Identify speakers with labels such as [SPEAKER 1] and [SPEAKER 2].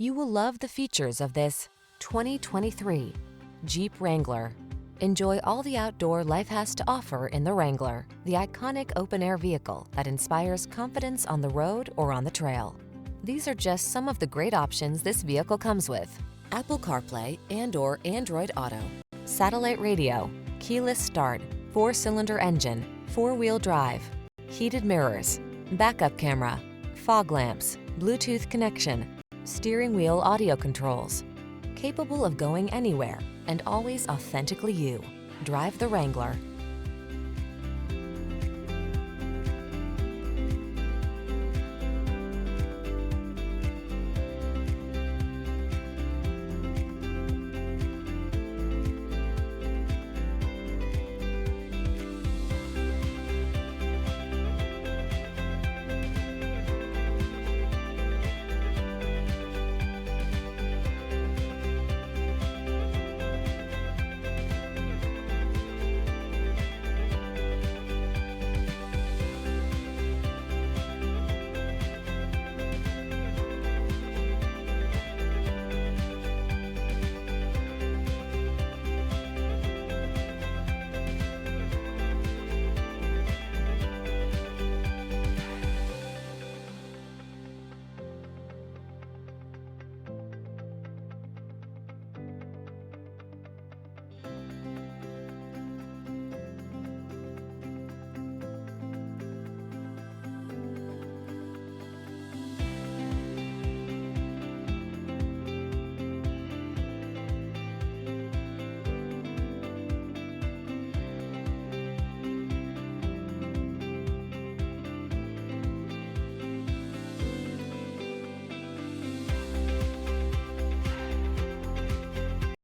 [SPEAKER 1] You will love the features of this 2023 Jeep Wrangler. Enjoy all the outdoor life has to offer in the Wrangler, the iconic open-air vehicle that inspires confidence on the road or on the trail. These are just some of the great options this vehicle comes with: Apple CarPlay and/or Android Auto, satellite radio, keyless start, 4-cylinder engine, 4-wheel drive, heated mirrors, backup camera, fog lamps, Bluetooth connection, steering wheel audio controls. Capable of going anywhere and always authentically you. Drive the Wrangler.